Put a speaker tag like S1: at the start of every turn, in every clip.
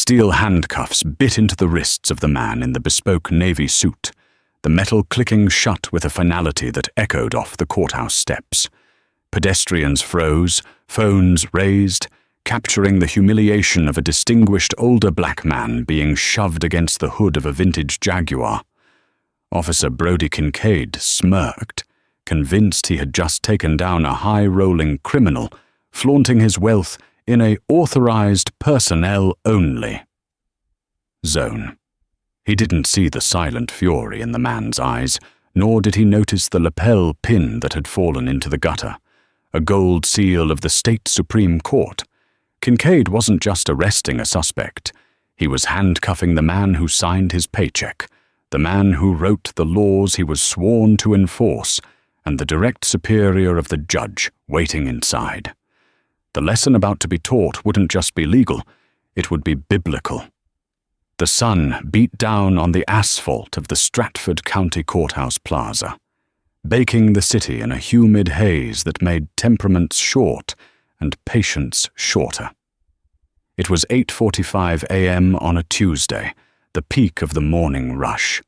S1: Steel handcuffs bit into the wrists of the man in the bespoke navy suit, the metal clicking shut with a finality that echoed off the courthouse steps. Pedestrians froze, phones raised, capturing the humiliation of a distinguished older black man being shoved against the hood of a vintage Jaguar. Officer Brody Kincaid smirked, convinced he had just taken down a high-rolling criminal, flaunting his wealth in a authorized personnel-only zone. He didn't see the silent fury in the man's eyes, nor did he notice the lapel pin that had fallen into the gutter, a gold seal of the state Supreme Court. Kincaid wasn't just arresting a suspect. He was handcuffing the man who signed his paycheck, the man who wrote the laws he was sworn to enforce, and the direct superior of the judge waiting inside. The lesson about to be taught wouldn't just be legal, it would be biblical. The sun beat down on the asphalt of the Stratford County Courthouse Plaza, baking the city in a humid haze that made temperaments short and patience shorter. It was 8:45 a.m. on a Tuesday, the peak of the morning rush.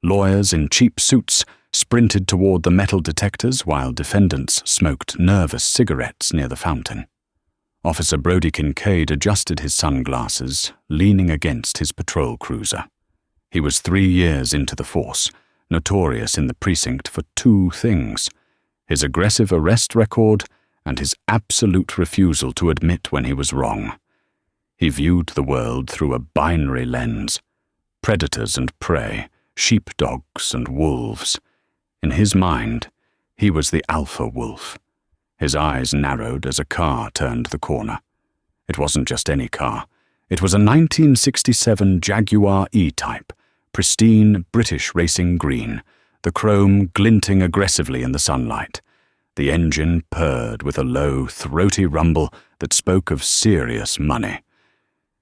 S1: Lawyers in cheap suits sprinted toward the metal detectors while defendants smoked nervous cigarettes near the fountain. Officer Brody Kincaid adjusted his sunglasses, leaning against his patrol cruiser. He was 3 years into the force, notorious in the precinct for two things: his aggressive arrest record and his absolute refusal to admit when he was wrong. He viewed the world through a binary lens: predators and prey, sheepdogs and wolves. In his mind, he was the alpha wolf. His eyes narrowed as a car turned the corner. It wasn't just any car. It was a 1967 Jaguar E-Type, pristine British racing green, the chrome glinting aggressively in the sunlight. The engine purred with a low, throaty rumble that spoke of serious money.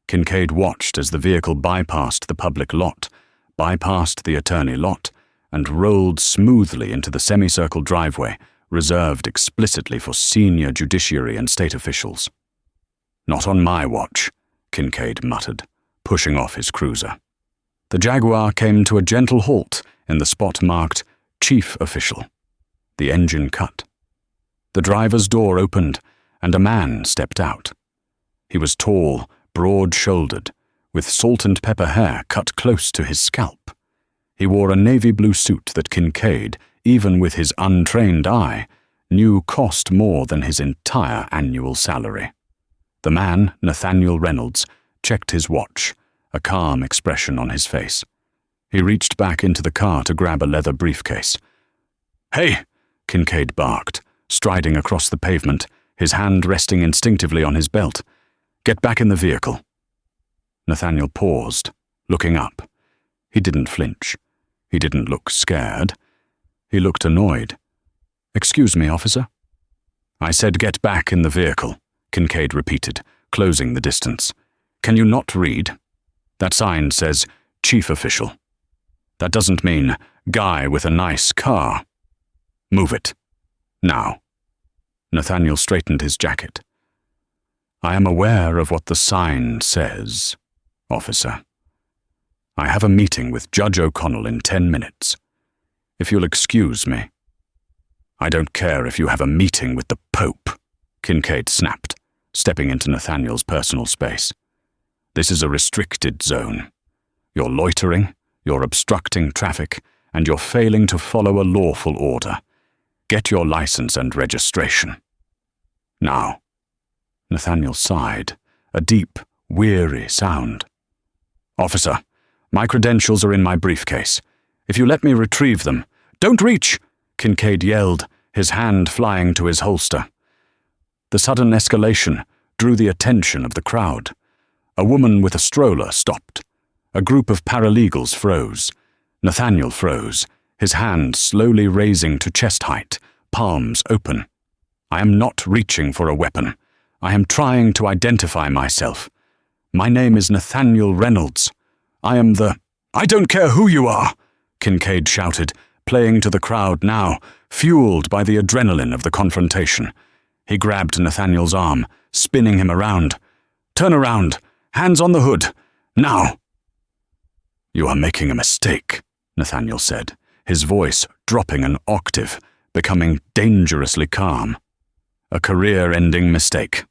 S1: Kincaid watched as the vehicle bypassed the public lot, bypassed the attorney lot, and rolled smoothly into the semicircle driveway, reserved explicitly for senior judiciary and state officials. "Not on my watch," Kincaid muttered, pushing off his cruiser. The Jaguar came to a gentle halt in the spot marked Chief Official. The engine cut. The driver's door opened, and a man stepped out. He was tall, broad-shouldered, with salt and pepper hair cut close to his scalp. He wore a navy blue suit that Kincaid, even with his untrained eye, knew cost more than his entire annual salary. The man, Nathaniel Reynolds, checked his watch, a calm expression on his face. He reached back into the car to grab a leather briefcase. "Hey!" Kincaid barked, striding across the pavement, his hand resting instinctively on his belt. "Get back in the vehicle." Nathaniel paused, looking up. He didn't flinch. He didn't look scared. He looked annoyed. "Excuse me, officer?" "I said get back in the vehicle," Kincaid repeated, closing the distance. "Can you not read? That sign says Chief Official. That doesn't mean guy with a nice car. Move it. Now." Nathaniel straightened his jacket. "I am aware of what the sign says, officer. I have a meeting with Judge O'Connell in 10 minutes. If you'll excuse me." "I don't care if you have a meeting with the Pope," Kincaid snapped, stepping into Nathaniel's personal space. "This is a restricted zone. You're loitering, you're obstructing traffic, and you're failing to follow a lawful order. Get your license and registration. Now." Nathaniel sighed, a deep, weary sound. "Officer, my credentials are in my briefcase. If you let me retrieve them—" "Don't reach!" Kincaid yelled, his hand flying to his holster. The sudden escalation drew the attention of the crowd. A woman with a stroller stopped. A group of paralegals froze. Nathaniel froze, his hand slowly raising to chest height, palms open. "I am not reaching for a weapon. I am trying to identify myself. My name is Nathaniel Reynolds. I am the—" "I don't care who you are!" Kincaid shouted, playing to the crowd now, fueled by the adrenaline of the confrontation. He grabbed Nathaniel's arm, spinning him around. "Turn around! Hands on the hood! Now!" "You are making a mistake," Nathaniel said, his voice dropping an octave, becoming dangerously calm. "A career-ending mistake.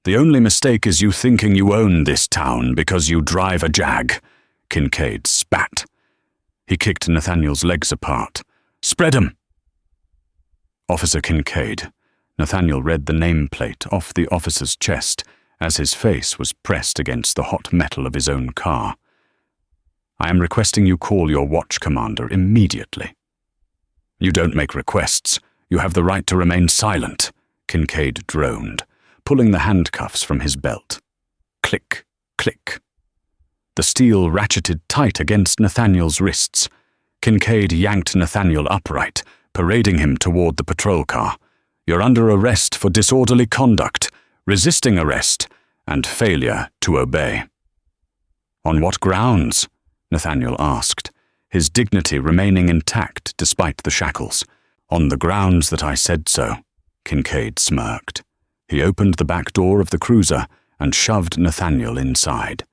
S1: The only mistake is you thinking you own this town because you drive a Jag," Kincaid spat. He kicked Nathaniel's legs apart. "Spread 'em!" "Officer Kincaid." Nathaniel read the nameplate off the officer's chest as his face was pressed against the hot metal of his own car. "I am requesting you call your watch commander immediately." "You don't make requests. You have the right to remain silent," Kincaid droned, pulling the handcuffs from his belt. Click, click. The steel ratcheted tight against Nathaniel's wrists. Kincaid yanked Nathaniel upright, parading him toward the patrol car. "You're under arrest for disorderly conduct, resisting arrest, and failure to obey." "On what grounds?" Nathaniel asked, his dignity remaining intact despite the shackles. "On the grounds that I said so," Kincaid smirked. He opened the back door of the cruiser and shoved Nathaniel inside.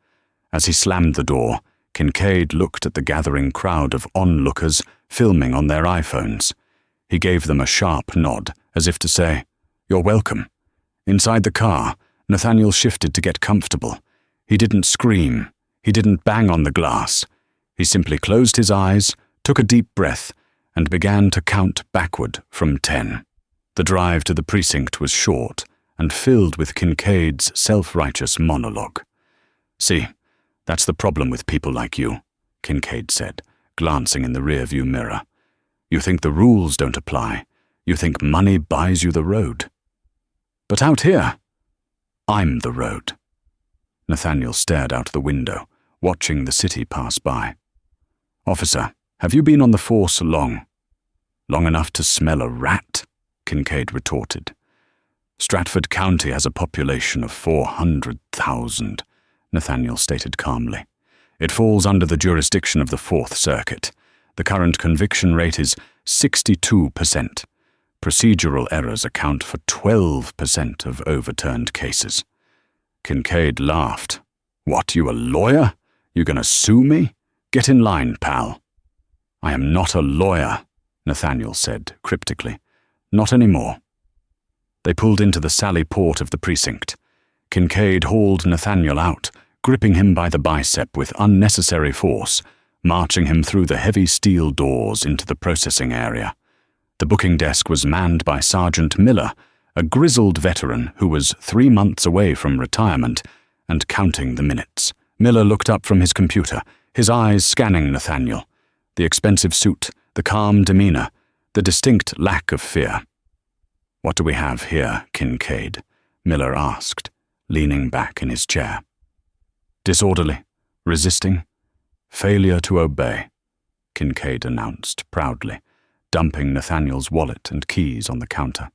S1: As he slammed the door, Kincaid looked at the gathering crowd of onlookers filming on their iPhones. He gave them a sharp nod, as if to say, "You're welcome." Inside the car, Nathaniel shifted to get comfortable. He didn't scream. He didn't bang on the glass. He simply closed his eyes, took a deep breath, and began to count backward from 10. The drive to the precinct was short and filled with Kincaid's self-righteous monologue. "See, that's the problem with people like you," Kincaid said, glancing in the rearview mirror. "You think the rules don't apply. You think money buys you the road. But out here, I'm the road." Nathaniel stared out the window, watching the city pass by. "Officer, have you been on the force long?" "Long enough to smell a rat?" Kincaid retorted. "Stratford County has a population of 400,000, Nathaniel stated calmly. "It falls under the jurisdiction of the Fourth Circuit. The current conviction rate is 62%. Procedural errors account for 12% of overturned cases." Kincaid laughed. "What, you a lawyer? You gonna sue me? Get in line, pal." "I am not a lawyer," Nathaniel said cryptically. "Not anymore." They pulled into the sally port of the precinct. Kincaid hauled Nathaniel out, gripping him by the bicep with unnecessary force, marching him through the heavy steel doors into the processing area. The booking desk was manned by Sergeant Miller, a grizzled veteran who was 3 months away from retirement and counting the minutes. Miller looked up from his computer, his eyes scanning Nathaniel. The expensive suit, the calm demeanor, the distinct lack of fear. "What do we have here, Kincaid?" Miller asked, leaning back in his chair. "Disorderly, resisting, failure to obey," Kincaid announced proudly, dumping Nathaniel's wallet and keys on the counter.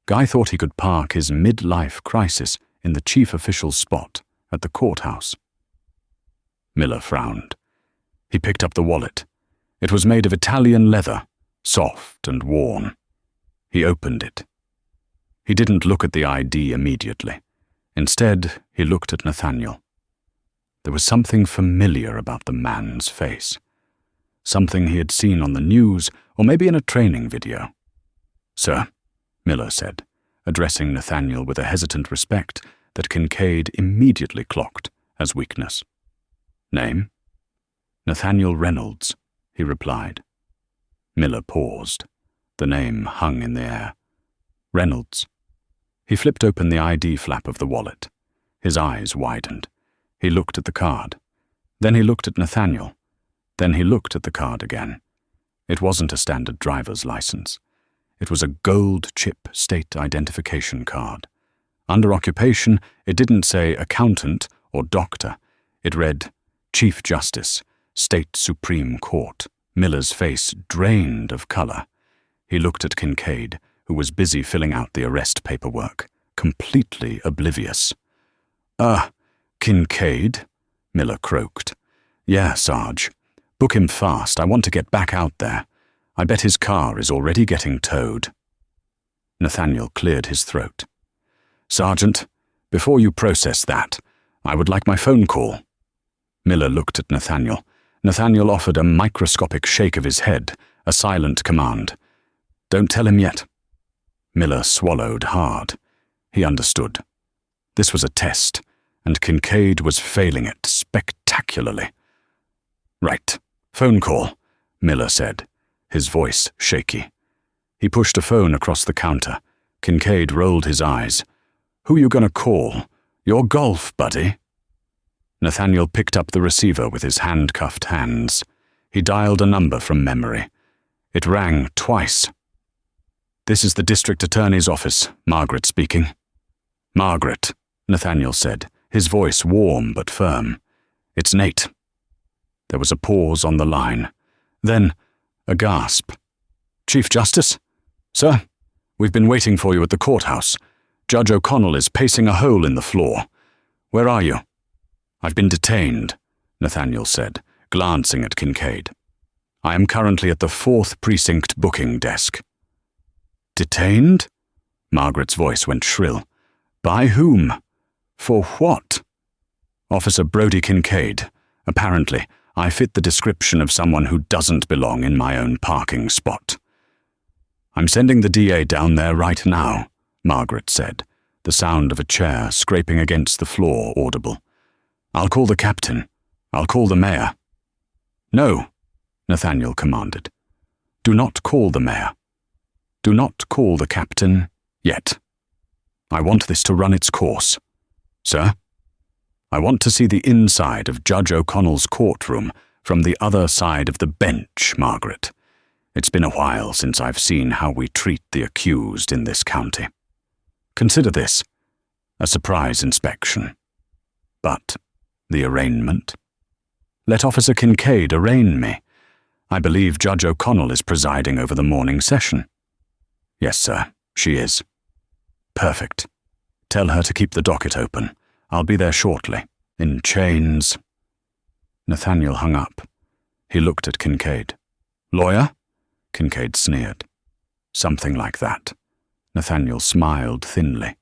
S1: Guy thought he could park his mid-life crisis in the chief official's spot at the courthouse. Miller frowned. He picked up the wallet. It was made of Italian leather, soft and worn. He opened it. He didn't look at the ID immediately. Instead, he looked at Nathaniel. There was something familiar about the man's face. Something he had seen on the news, or maybe in a training video. "Sir," Miller said, addressing Nathaniel with a hesitant respect that Kincaid immediately clocked as weakness. "Name?" "Nathaniel Reynolds," he replied. Miller paused. The name hung in the air. "Reynolds." He flipped open the ID flap of the wallet. His eyes widened. He looked at the card. Then he looked at Nathaniel. Then he looked at the card again. It wasn't a standard driver's license. It was a gold chip state identification card. Under occupation, it didn't say accountant or doctor. It read, Chief Justice, State Supreme Court. Miller's face drained of color. He looked at Kincaid, who was busy filling out the arrest paperwork, completely oblivious. Kincaid?" Miller croaked. "Yeah, Sarge. Book him fast. I want to get back out there. I bet his car is already getting towed." Nathaniel cleared his throat. "Sergeant, before you process that, I would like my phone call." Miller looked at Nathaniel. Nathaniel offered a microscopic shake of his head, a silent command. "Don't tell him yet." Miller swallowed hard. He understood. This was a test, and Kincaid was failing it spectacularly. "Right. Phone call," Miller said, his voice shaky. He pushed a phone across the counter. Kincaid rolled his eyes. "Who you gonna call? Your golf buddy?" Nathaniel picked up the receiver with his handcuffed hands. He dialed a number from memory. It rang twice. "This is the district attorney's office, Margaret speaking." "Margaret," Nathaniel said, his voice warm but firm. "It's Nate." There was a pause on the line. Then, a gasp. "Chief Justice? Sir, we've been waiting for you at the courthouse. Judge O'Connell is pacing a hole in the floor. Where are you?" "I've been detained," Nathaniel said, glancing at Kincaid. "I am currently at the 4th Precinct booking desk." "Detained?" Margaret's voice went shrill. "By whom? For what?" "Officer Brody Kincaid. Apparently, I fit the description of someone who doesn't belong in my own parking spot." "I'm sending the DA down there right now," Margaret said, the sound of a chair scraping against the floor audible. "I'll call the captain. I'll call the mayor." "No," Nathaniel commanded. "Do not call the mayor. Do not call the captain yet. I want this to run its course. Sir? I want to see the inside of Judge O'Connell's courtroom from the other side of the bench, Margaret. It's been a while since I've seen how we treat the accused in this county. Consider this, a surprise inspection. But the arraignment? Let Officer Kincaid arraign me. I believe Judge O'Connell is presiding over the morning session." "Yes, sir, she is." "Perfect. Tell her to keep the docket open. I'll be there shortly, in chains." Nathaniel hung up. He looked at Kincaid. "Lawyer?" Kincaid sneered. "Something like that." Nathaniel smiled thinly.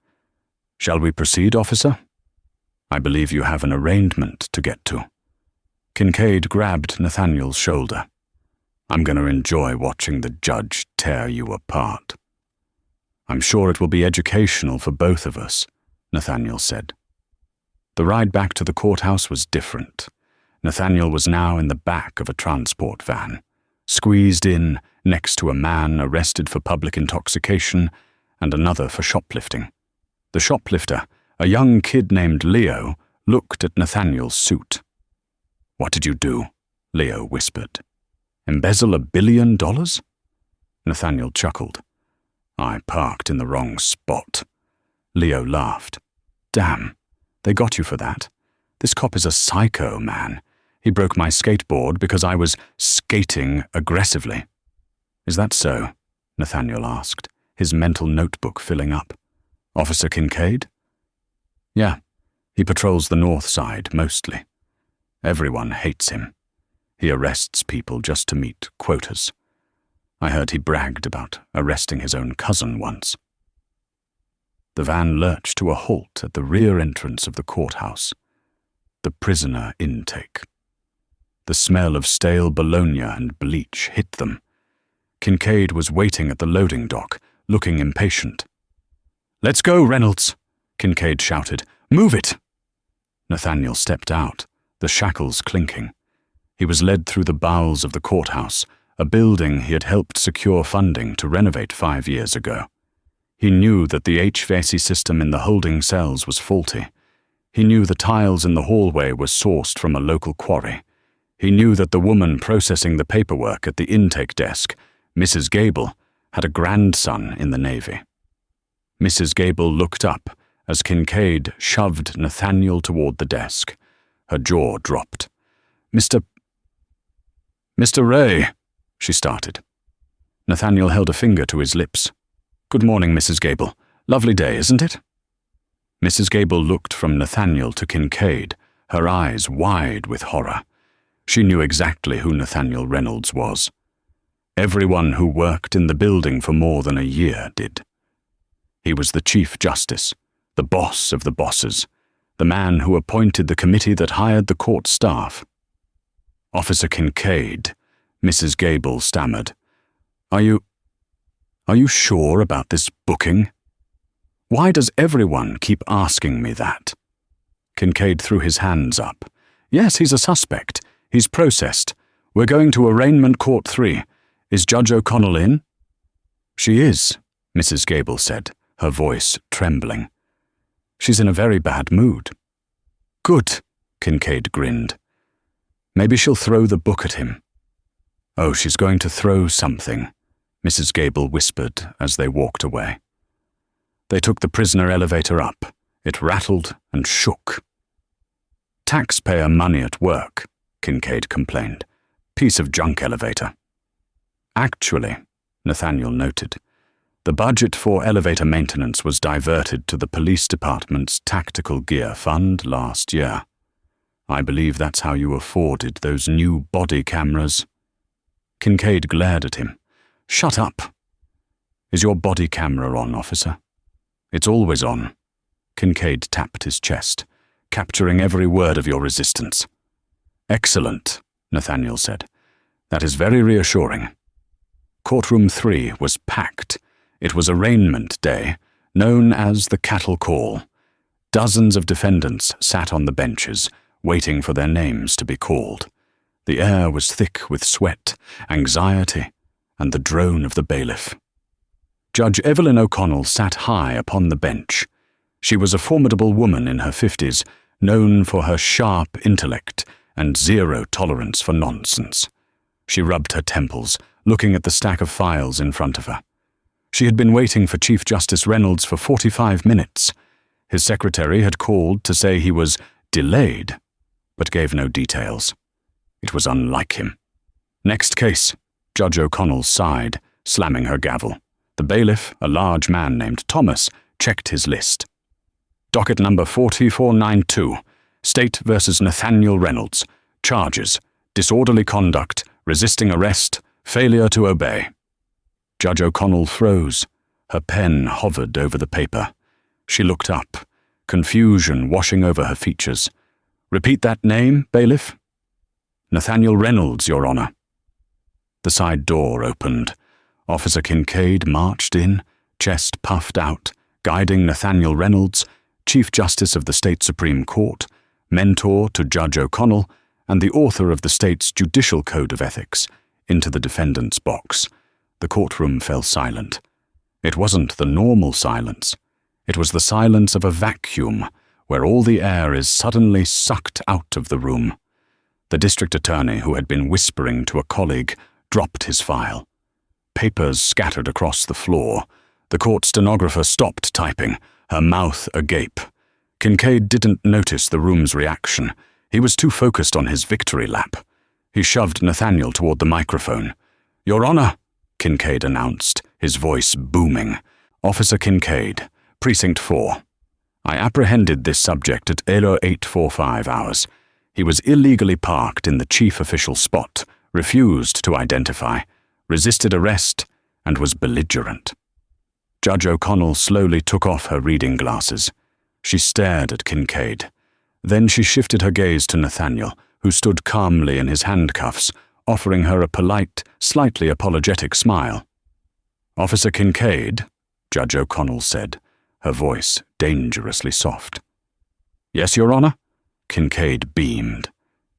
S1: "Shall we proceed, officer? I believe you have an arraignment to get to." Kincaid grabbed Nathaniel's shoulder. "I'm going to enjoy watching the judge tear you apart." "I'm sure it will be educational for both of us," Nathaniel said. The ride back to the courthouse was different. Nathaniel was now in the back of a transport van, squeezed in next to a man arrested for public intoxication and another for shoplifting. The shoplifter, a young kid named Leo, looked at Nathaniel's suit. "What did you do?" Leo whispered. "Embezzle $1 billion?" Nathaniel chuckled. "I parked in the wrong spot." Leo laughed. "Damn, they got you for that. This cop is a psycho, man. He broke my skateboard because I was skating aggressively." "Is that so?" Nathaniel asked, his mental notebook filling up. "Officer Kincaid?" "Yeah, he patrols the north side, mostly. Everyone hates him. He arrests people just to meet quotas. I heard he bragged about arresting his own cousin once." The van lurched to a halt at the rear entrance of the courthouse. The prisoner intake. The smell of stale bologna and bleach hit them. Kincaid was waiting at the loading dock, looking impatient. "Let's go, Reynolds," Kincaid shouted. "Move it!" Nathaniel stepped out, the shackles clinking. He was led through the bowels of the courthouse, a building he had helped secure funding to renovate 5 years ago. He knew that the HVAC system in the holding cells was faulty. He knew the tiles in the hallway were sourced from a local quarry. He knew that the woman processing the paperwork at the intake desk, Mrs. Gable, had a grandson in the Navy. Mrs. Gable looked up as Kincaid shoved Nathaniel toward the desk. Her jaw dropped. Mr. Ray," she started. Nathaniel held a finger to his lips. "Good morning, Mrs. Gable. Lovely day, isn't it?" Mrs. Gable looked from Nathaniel to Kincaid, her eyes wide with horror. She knew exactly who Nathaniel Reynolds was. Everyone who worked in the building for more than a year did. He was the Chief Justice, the boss of the bosses, the man who appointed the committee that hired the court staff. "Officer Kincaid," Mrs. Gable stammered. Are you sure about this booking? Why does everyone keep asking me that?" Kincaid threw his hands up. "Yes, he's a suspect. He's processed. We're going to Arraignment Court 3. Is Judge O'Connell in?" "She is," Mrs. Gable said, her voice trembling. "She's in a very bad mood." "Good," Kincaid grinned. "Maybe she'll throw the book at him." "Oh, she's going to throw something," Mrs. Gable whispered as they walked away. They took the prisoner elevator up. It rattled and shook. "Taxpayer money at work," Kincaid complained. "Piece of junk elevator." "Actually," Nathaniel noted, "the budget for elevator maintenance was diverted to the police department's tactical gear fund last year. I believe that's how you afforded those new body cameras." Kincaid glared at him. "Shut up. Is your body camera on, officer?" "It's always on." Kincaid tapped his chest, capturing every word of your resistance. "Excellent," Nathaniel said. "That is very reassuring." Courtroom 3 was packed. It was arraignment day, known as the cattle call. Dozens of defendants sat on the benches, waiting for their names to be called. The air was thick with sweat, anxiety, and the drone of the bailiff. Judge Evelyn O'Connell sat high upon the bench. She was a formidable woman in her 50s, known for her sharp intellect and zero tolerance for nonsense. She rubbed her temples, looking at the stack of files in front of her. She had been waiting for Chief Justice Reynolds for 45 minutes. His secretary had called to say he was delayed, but gave no details. It was unlike him. "Next case," Judge O'Connell sighed, slamming her gavel. The bailiff, a large man named Thomas, checked his list. "Docket number 4492, State versus Nathaniel Reynolds. Charges: disorderly conduct, resisting arrest, failure to obey." Judge O'Connell froze. Her pen hovered over the paper. She looked up, confusion washing over her features. "Repeat that name, bailiff." "Nathaniel Reynolds, Your Honor." The side door opened. Officer Kincaid marched in, chest puffed out, guiding Nathaniel Reynolds, Chief Justice of the State Supreme Court, mentor to Judge O'Connell, and the author of the state's Judicial Code of Ethics, into the defendant's box. The courtroom fell silent. It wasn't the normal silence. It was the silence of a vacuum, where all the air is suddenly sucked out of the room. The district attorney, who had been whispering to a colleague, dropped his file. Papers scattered across the floor. The court stenographer stopped typing, her mouth agape. Kincaid didn't notice the room's reaction. He was too focused on his victory lap. He shoved Nathaniel toward the microphone. "Your Honor," Kincaid announced, his voice booming. "Officer Kincaid, Precinct 4. I apprehended this subject at 0845 hours. He was illegally parked in the chief official spot, refused to identify, resisted arrest, and was belligerent." Judge O'Connell slowly took off her reading glasses. She stared at Kincaid. Then she shifted her gaze to Nathaniel, who stood calmly in his handcuffs, offering her a polite, slightly apologetic smile. "Officer Kincaid," Judge O'Connell said, her voice dangerously soft. "Yes, Your Honor?" Kincaid beamed.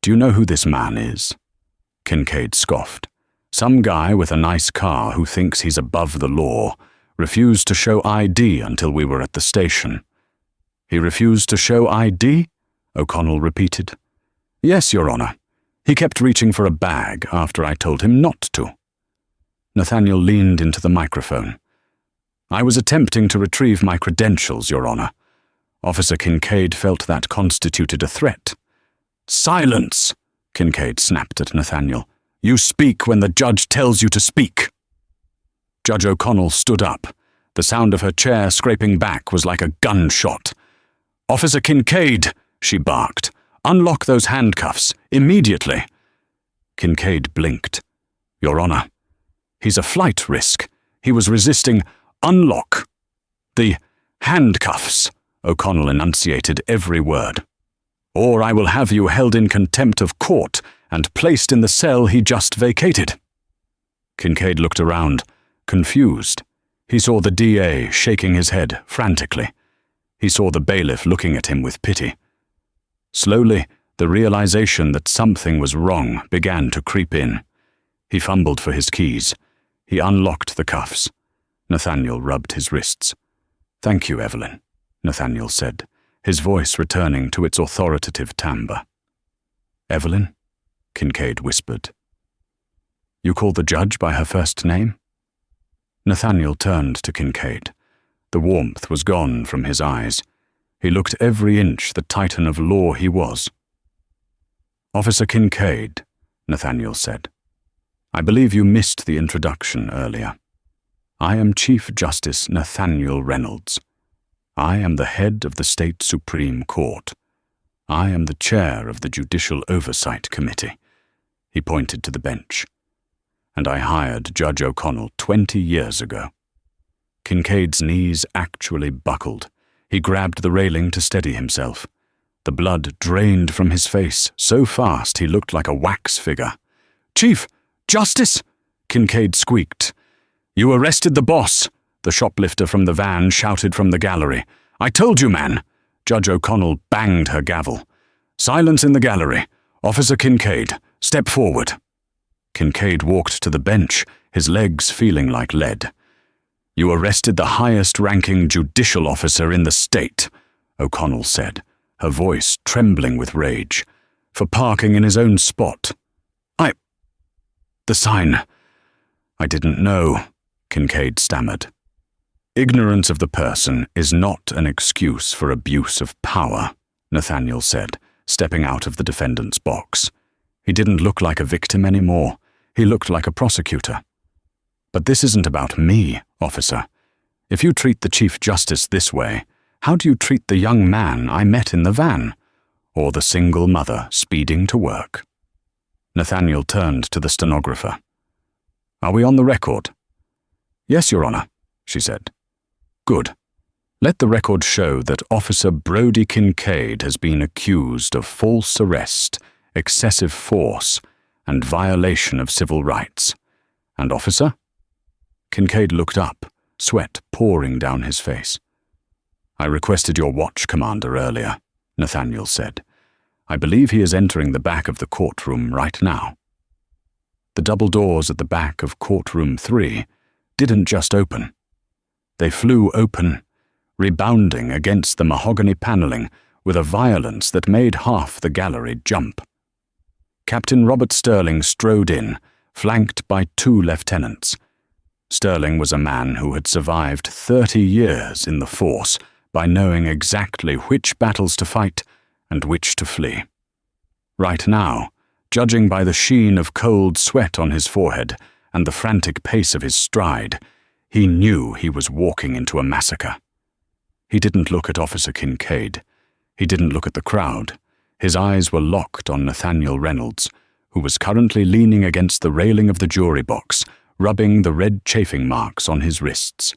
S1: "Do you know who this man is?" Kincaid scoffed. "Some guy with a nice car who thinks he's above the law. Refused to show ID until we were at the station." "He refused to show ID?" O'Connell repeated. "Yes, Your Honor. He kept reaching for a bag after I told him not to." Nathaniel leaned into the microphone. "I was attempting to retrieve my credentials, Your Honor." Officer Kincaid felt that constituted a threat. "Silence!" Kincaid snapped at Nathaniel. "You speak when the judge tells you to speak." Judge O'Connell stood up. The sound of her chair scraping back was like a gunshot. "Officer Kincaid," she barked, "unlock those handcuffs, immediately." Kincaid blinked. "Your Honor, he's a flight risk. He was resisting. Unlock the handcuffs," O'Connell enunciated every word. "Or I will have you held in contempt of court and placed in the cell he just vacated." Kincaid looked around, confused. He saw the DA shaking his head frantically. He saw the bailiff looking at him with pity. Slowly, the realization that something was wrong began to creep in. He fumbled for his keys. He unlocked the cuffs. Nathaniel rubbed his wrists. "Thank you, Evelyn," Nathaniel said, his voice returning to its authoritative timbre. "Evelyn?" Kincaid whispered. "You call the judge by her first name?" Nathaniel turned to Kincaid. The warmth was gone from his eyes. He looked every inch the titan of law he was. "Officer Kincaid," Nathaniel said, "I believe you missed the introduction earlier. I am Chief Justice Nathaniel Reynolds. I am the head of the State Supreme Court. I am the chair of the Judicial Oversight Committee." He pointed to the bench. "And I hired Judge O'Connell 20 years ago." Kincaid's knees actually buckled. He grabbed the railing to steady himself. The blood drained from his face so fast he looked like a wax figure. "Chief Justice!" Kincaid squeaked. "You arrested the boss," the shoplifter from the van shouted from the gallery. "I told you, man." Judge O'Connell banged her gavel. "Silence in the gallery. Officer Kincaid, step forward." Kincaid walked to the bench, his legs feeling like lead. "You arrested the highest-ranking judicial officer in the state," O'Connell said, her voice trembling with rage, "for parking in his own spot. The sign. I didn't know," Kincaid stammered. "Ignorance of the person is not an excuse for abuse of power," Nathaniel said, stepping out of the defendant's box. He didn't look like a victim anymore. He looked like a prosecutor. "But this isn't about me, officer. If you treat the Chief Justice this way, how do you treat the young man I met in the van, or the single mother speeding to work?" Nathaniel turned to the stenographer. "Are we on the record?" "Yes, Your Honor," she said. "Good. Let the record show that Officer Brodie Kincaid has been accused of false arrest, excessive force, and violation of civil rights. And, officer?" Kincaid looked up, sweat pouring down his face. "I requested your watch, Commander, earlier," Nathaniel said. "I believe he is entering the back of the courtroom right now." The double doors at the back of courtroom 3 didn't just open. They flew open, rebounding against the mahogany paneling with a violence that made half the gallery jump. Captain Robert Sterling strode in, flanked by 2 lieutenants. Sterling was a man who had survived 30 years in the force by knowing exactly which battles to fight and which to flee. Right now, judging by the sheen of cold sweat on his forehead and the frantic pace of his stride, he knew he was walking into a massacre. He didn't look at Officer Kincaid. He didn't look at the crowd. His eyes were locked on Nathaniel Reynolds, who was currently leaning against the railing of the jury box, rubbing the red chafing marks on his wrists.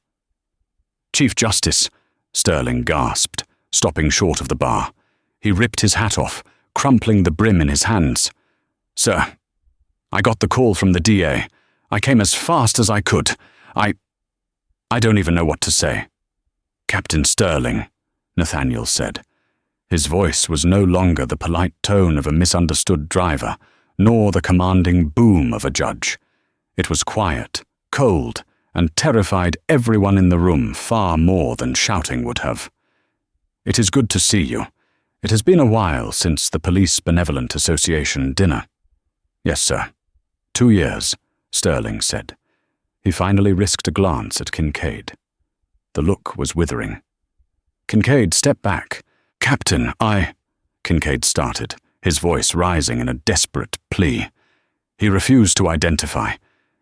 S1: "Chief Justice," Sterling gasped, stopping short of the bar. He ripped his hat off, crumpling the brim in his hands. "Sir, I got the call from the DA. I came as fast as I could. I don't even know what to say." "Captain Sterling," Nathaniel said. His voice was no longer the polite tone of a misunderstood driver, nor the commanding boom of a judge. It was quiet, cold, and terrified everyone in the room far more than shouting would have. "It is good to see you. It has been a while since the Police Benevolent Association dinner." "Yes, sir. 2 years," Sterling said. He finally risked a glance at Kincaid. The look was withering. "Kincaid, step back. Captain, Kincaid started, his voice rising in a desperate plea. He refused to identify.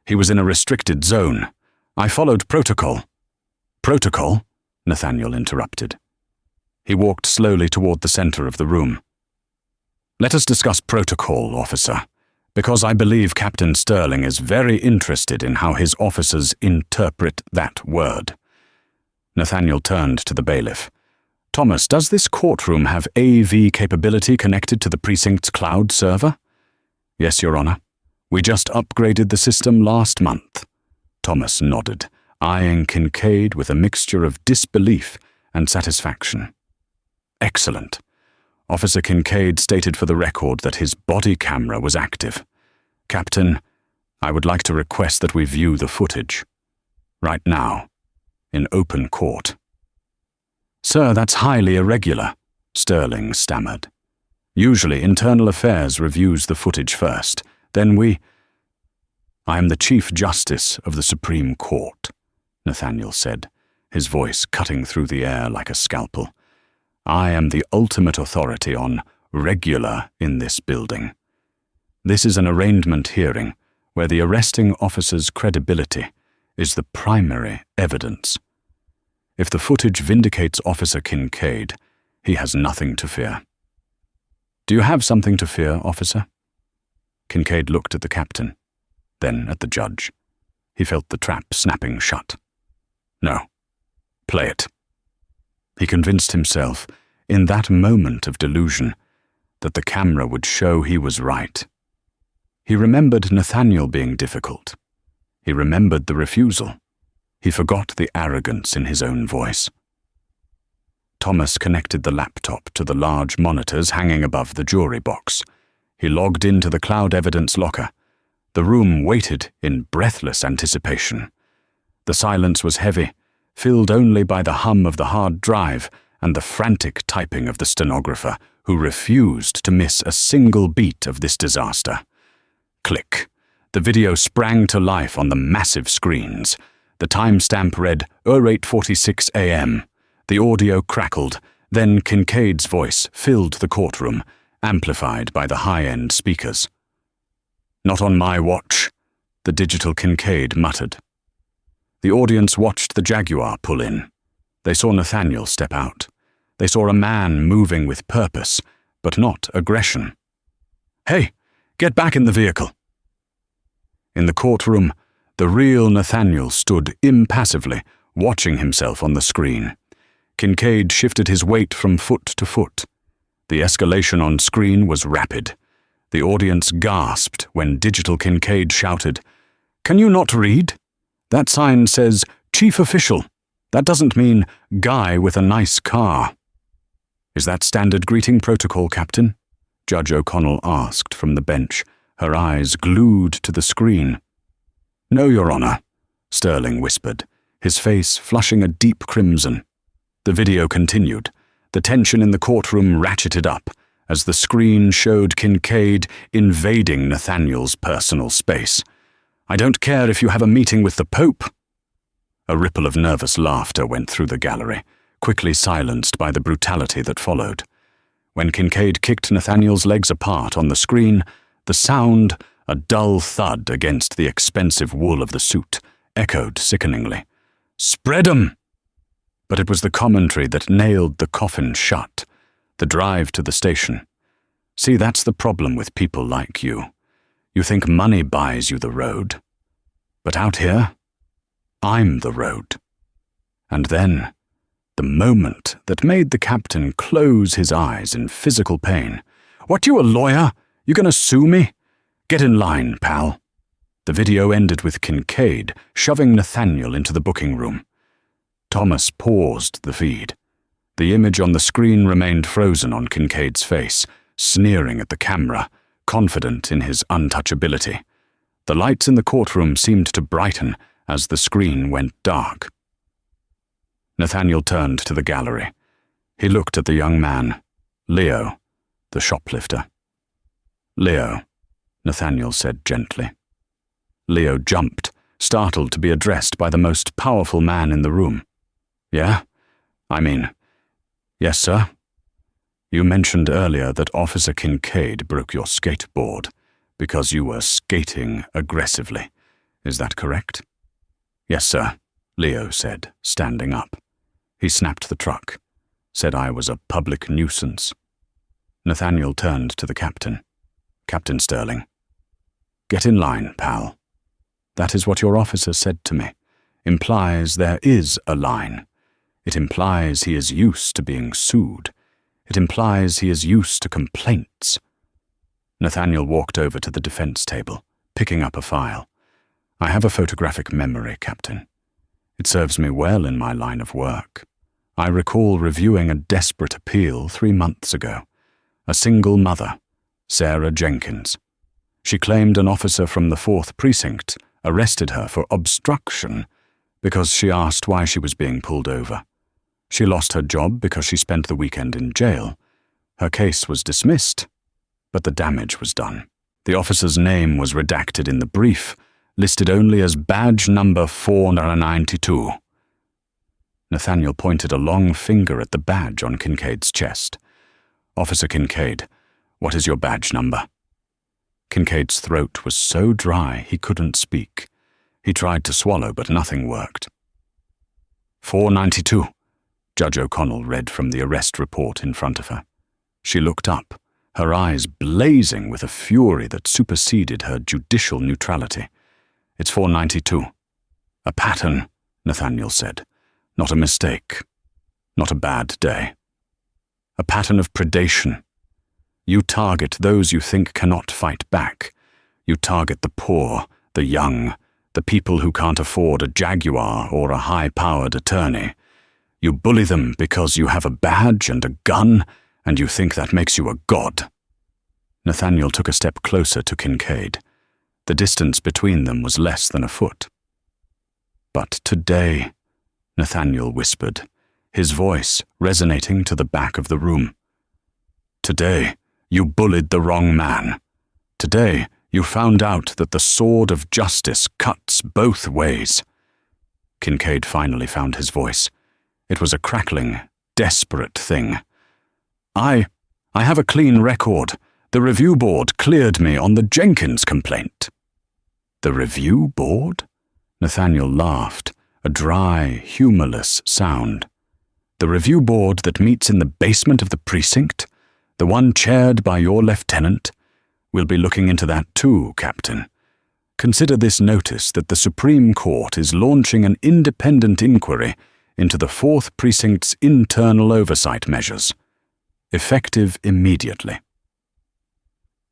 S1: He was in a restricted zone. I followed protocol." "Protocol?" Nathaniel interrupted. He walked slowly toward the center of the room. "Let us discuss protocol, officer, because I believe Captain Sterling is very interested in how his officers interpret that word." Nathaniel turned to the bailiff. Thomas, does this courtroom have AV capability connected to the precinct's cloud server? Yes, Your Honor. We just upgraded the system last month. Thomas nodded, eyeing Kincaid with a mixture of disbelief and satisfaction. Excellent. Officer Kincaid stated for the record that his body camera was active. Captain, I would like to request that we view the footage. Right now, in open court. Sir, that's highly irregular, Sterling stammered. Usually, Internal Affairs reviews the footage first, then we— I am the Chief Justice of the Supreme Court, Nathaniel said, his voice cutting through the air like a scalpel. I am the ultimate authority on regular in this building. This is an arraignment hearing where the arresting officer's credibility is the primary evidence. If the footage vindicates Officer Kincaid, he has nothing to fear. Do you have something to fear, officer? Kincaid looked at the captain, then at the judge. He felt the trap snapping shut. No. Play it. He convinced himself, in that moment of delusion, that the camera would show he was right. He remembered Nathaniel being difficult. He remembered the refusal. He forgot the arrogance in his own voice. Thomas connected the laptop to the large monitors hanging above the jury box. He logged into the cloud evidence locker. The room waited in breathless anticipation. The silence was heavy, filled only by the hum of the hard drive and the frantic typing of the stenographer, who refused to miss a single beat of this disaster. Click. The video sprang to life on the massive screens. The timestamp read 08:46 a.m. The audio crackled, then Kincaid's voice filled the courtroom, amplified by the high-end speakers. Not on my watch, the digital Kincaid muttered. The audience watched the Jaguar pull in. They saw Nathaniel step out. They saw a man moving with purpose, but not aggression. Hey, get back in the vehicle. In the courtroom, the real Nathaniel stood impassively, watching himself on the screen. Kincaid shifted his weight from foot to foot. The escalation on screen was rapid. The audience gasped when digital Kincaid shouted, "Can you not read? That sign says Chief Official. That doesn't mean guy with a nice car." "Is that standard greeting protocol, Captain?" Judge O'Connell asked from the bench, her eyes glued to the screen. "No, Your Honor," Sterling whispered, his face flushing a deep crimson. The video continued. The tension in the courtroom ratcheted up as the screen showed Kincaid invading Nathaniel's personal space. "I don't care if you have a meeting with the Pope." A ripple of nervous laughter went through the gallery, quickly silenced by the brutality that followed. When Kincaid kicked Nathaniel's legs apart on the screen, the sound, a dull thud against the expensive wool of the suit, echoed sickeningly. "Spread 'em!" But it was the commentary that nailed the coffin shut, the drive to the station. See, that's the problem with people like you. You think money buys you the road. But out here, I'm the road. And then, the moment that made the captain close his eyes in physical pain. "What, you a lawyer? You gonna sue me? Get in line, pal." The video ended with Kincaid shoving Nathaniel into the booking room. Thomas paused the feed. The image on the screen remained frozen on Kincaid's face, sneering at the camera, confident in his untouchability. The lights in the courtroom seemed to brighten as the screen went dark. Nathaniel turned to the gallery. He looked at the young man, Leo, the shoplifter. "Leo," Nathaniel said gently. Leo jumped, startled to be addressed by the most powerful man in the room. "Yeah? Yes, sir. You mentioned earlier that Officer Kincaid broke your skateboard because you were skating aggressively. Is that correct?" "Yes, sir," Leo said, standing up. He snapped the truck, said I was a public nuisance. Nathaniel turned to the captain. "Captain Sterling." "Get in line, pal. That is what your officer said to me. Implies there is a line. It implies he is used to being sued. It implies he is used to complaints. Nathaniel walked over to the defense table, picking up a file. I have a photographic memory, Captain. It serves me well in my line of work. I recall reviewing a desperate appeal 3 months ago. A single mother, Sarah Jenkins. She claimed an officer from the 4th Precinct arrested her for obstruction because she asked why she was being pulled over. She lost her job because she spent the weekend in jail. Her case was dismissed, but the damage was done. The officer's name was redacted in the brief, listed only as badge number 492. Nathaniel pointed a long finger at the badge on Kincaid's chest. Officer Kincaid, what is your badge number? Kincaid's throat was so dry he couldn't speak. He tried to swallow, but nothing worked. 492, Judge O'Connell read from the arrest report in front of her. She looked up, her eyes blazing with a fury that superseded her judicial neutrality. It's 492. A pattern, Nathaniel said. Not a mistake. Not a bad day. A pattern of predation. You target those you think cannot fight back. You target the poor, the young, the people who can't afford a Jaguar or a high-powered attorney. You bully them because you have a badge and a gun, and you think that makes you a god. Nathaniel took a step closer to Kincaid. The distance between them was less than a foot. But today, Nathaniel whispered, his voice resonating to the back of the room. Today, you bullied the wrong man. Today, you found out that the sword of justice cuts both ways. Kincaid finally found his voice. It was a crackling, desperate thing. I have a clean record. The review board cleared me on the Jenkins complaint. The review board? Nathaniel laughed, a dry, humorless sound. The review board that meets in the basement of the precinct? The one chaired by your lieutenant? We'll be looking into that too, Captain. Consider this notice that the Supreme Court is launching an independent inquiry into the 4th Precinct's internal oversight measures, effective immediately.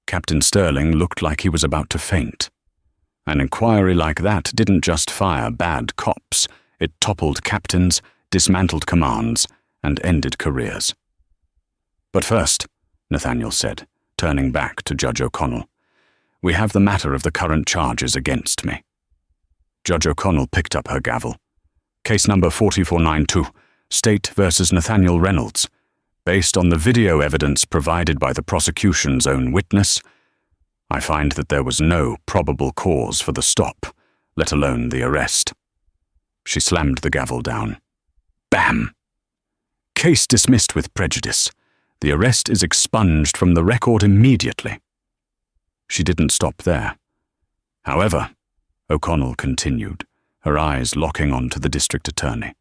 S1: Captain Sterling looked like he was about to faint. An inquiry like that didn't just fire bad cops, it toppled captains, dismantled commands, and ended careers. But first, Nathaniel said, turning back to Judge O'Connell, we have the matter of the current charges against me. Judge O'Connell picked up her gavel. Case number 4492, State versus Nathaniel Reynolds. Based on the video evidence provided by the prosecution's own witness, I find that there was no probable cause for the stop, let alone the arrest. She slammed the gavel down. Bam! Case dismissed with prejudice. The arrest is expunged from the record immediately. She didn't stop there. However, O'Connell continued, her eyes locking onto the district attorney.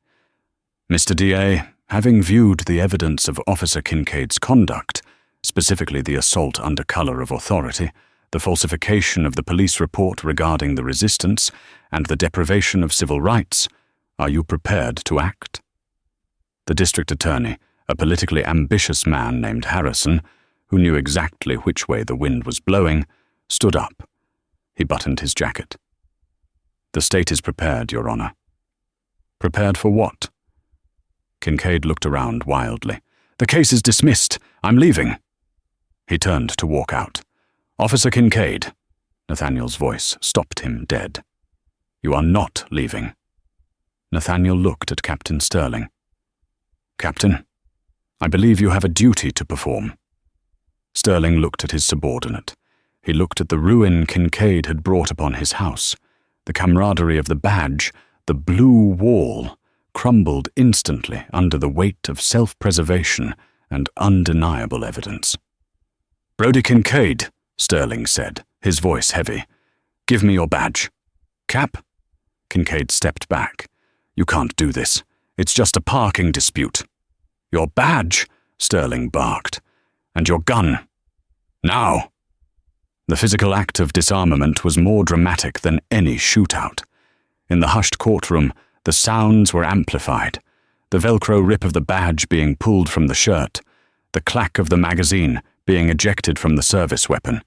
S1: Mr. DA, having viewed the evidence of Officer Kincaid's conduct, specifically the assault under color of authority, the falsification of the police report regarding the resistance, and the deprivation of civil rights, are you prepared to act? The district attorney, a politically ambitious man named Harrison, who knew exactly which way the wind was blowing, stood up. He buttoned his jacket. The state is prepared, Your Honor. Prepared for what? Kincaid looked around wildly. The case is dismissed. I'm leaving. He turned to walk out. Officer Kincaid. Nathaniel's voice stopped him dead. You are not leaving. Nathaniel looked at Captain Sterling. Captain, I believe you have a duty to perform. Sterling looked at his subordinate. He looked at the ruin Kincaid had brought upon his house. The camaraderie of the badge, the blue wall, crumbled instantly under the weight of self-preservation and undeniable evidence. Brody Kincaid, Sterling said, his voice heavy. Give me your badge. Cap? Kincaid stepped back. You can't do this. It's just a parking dispute. Your badge, Sterling barked. And your gun. Now! The physical act of disarmament was more dramatic than any shootout. In the hushed courtroom, the sounds were amplified. the Velcro rip of the badge being pulled from the shirt, the clack of the magazine being ejected from the service weapon,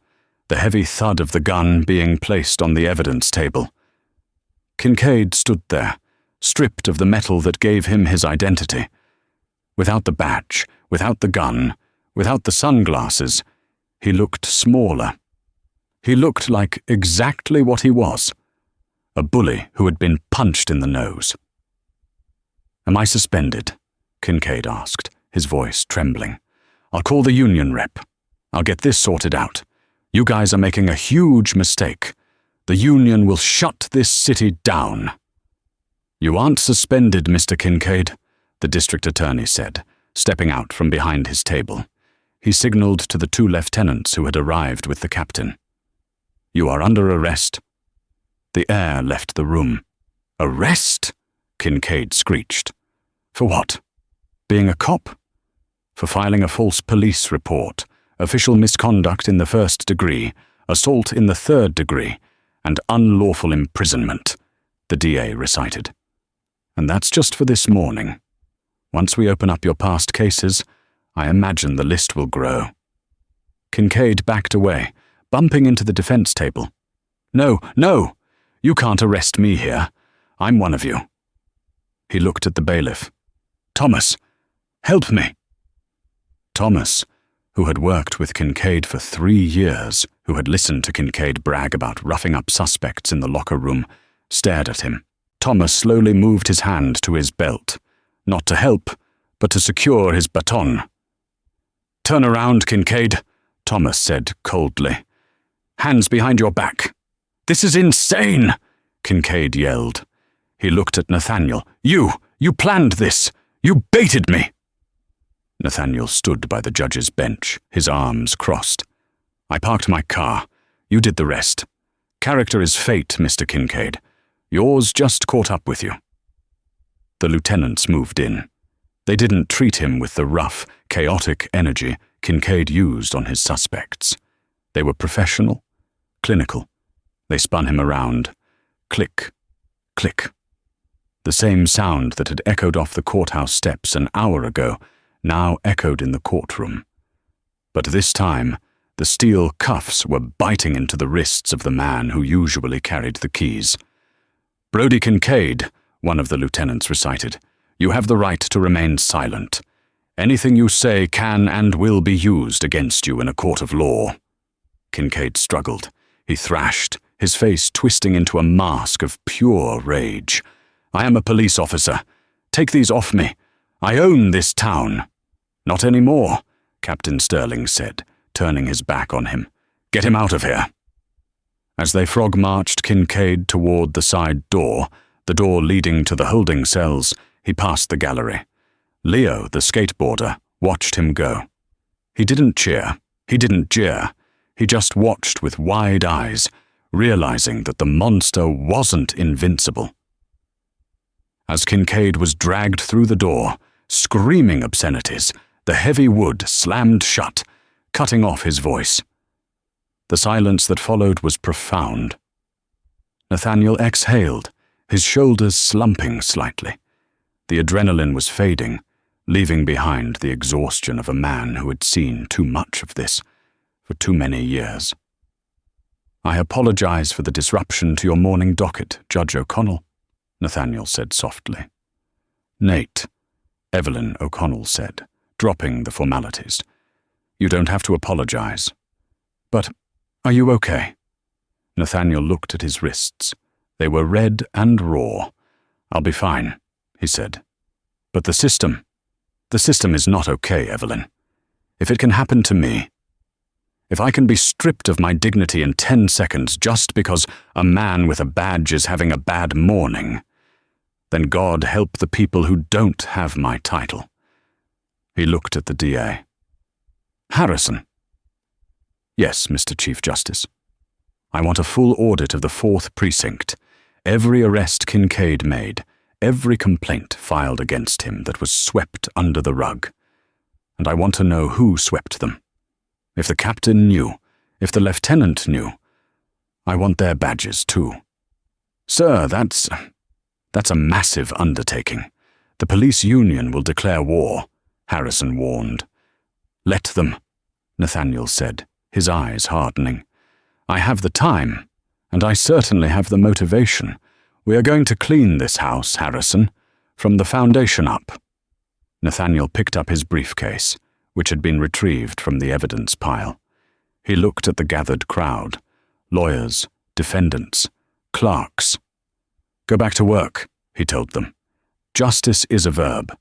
S1: the heavy thud of the gun being placed on the evidence table. Kincaid stood there, stripped of the metal that gave him his identity. Without the badge, without the gun, without the sunglasses, he looked smaller. He looked like exactly what he was, a bully who had been punched in the nose. "Am I suspended?" Kincaid asked, his voice trembling. "I'll call the union rep. I'll get this sorted out. You guys are making a huge mistake. The union will shut this city down." "You aren't suspended, Mr. Kincaid," the district attorney said, stepping out from behind his table. He signaled to the 2 lieutenants who had arrived with the captain. "You are under arrest." The air left the room. "Arrest?" Kincaid screeched. "For what? Being a cop? For filing a false police report, official misconduct in the 1st degree, assault in the 3rd degree, and unlawful imprisonment," the DA recited. "And that's just for this morning. Once we open up your past cases, I imagine the list will grow." Kincaid backed away, bumping into the defense table. "No, no! You can't arrest me here. I'm one of you." He looked at the bailiff. "Thomas, help me." Thomas, who had worked with Kincaid for 3 years, who had listened to Kincaid brag about roughing up suspects in the locker room, stared at him. Thomas slowly moved his hand to his belt, not to help, but to secure his baton. "Turn around, Kincaid," Thomas said coldly. "Hands behind your back." "This is insane," Kincaid yelled. He looked at Nathaniel. You planned this. You baited me." Nathaniel stood by the judge's bench, his arms crossed. "I parked my car. You did the rest. Character is fate, Mr. Kincaid. Yours just caught up with you." The lieutenants moved in. They didn't treat him with the rough, chaotic energy Kincaid used on his suspects. They were professional, clinical. They spun him around. Click, click. The same sound that had echoed off the courthouse steps an hour ago now echoed in the courtroom. But this time, the steel cuffs were biting into the wrists of the man who usually carried the keys. "Brody Kincaid," one of the lieutenants recited, "you have the right to remain silent. Anything you say can and will be used against you in a court of law." Kincaid struggled. He thrashed, his face twisting into a mask of pure rage. "I am a police officer. Take these off me. I own this town." "Not anymore," Captain Sterling said, turning his back on him. "Get him out of here." As they frog-marched Kincaid toward the side door, the door leading to the holding cells, he passed the gallery. Leo, the skateboarder, watched him go. He didn't cheer. He didn't jeer. He just watched with wide eyes, realizing that the monster wasn't invincible. As Kincaid was dragged through the door, screaming obscenities, the heavy wood slammed shut, cutting off his voice. The silence that followed was profound. Nathaniel exhaled, his shoulders slumping slightly. The adrenaline was fading, leaving behind the exhaustion of a man who had seen too much of this for too many years. "I apologize for the disruption to your morning docket, Judge O'Connell," Nathaniel said softly. "Nate," Evelyn O'Connell said, dropping the formalities. "You don't have to apologize. But are you okay?" Nathaniel looked at his wrists. They were red and raw. "I'll be fine," he said. "But the system is not okay, Evelyn. If it can happen to me, if I can be stripped of my dignity in 10 seconds just because a man with a badge is having a bad morning, then God help the people who don't have my title." He looked at the DA. "Harrison." "Yes, Mr. Chief Justice. I want a full audit of the 4th Precinct, every arrest Kincaid made, every complaint filed against him that was swept under the rug. And I want to know who swept them. If the captain knew, if the lieutenant knew, I want their badges too." "Sir, that's a massive undertaking. The police union will declare war, Harrison warned. Let them, Nathaniel said, his eyes hardening. I have the time, and I certainly have the motivation. We are going to clean this house, Harrison, from the foundation up. Nathaniel picked up his briefcase, which had been retrieved from the evidence pile. He looked at the gathered crowd, lawyers, defendants, clerks. Go back to work, he told them. Justice is a verb.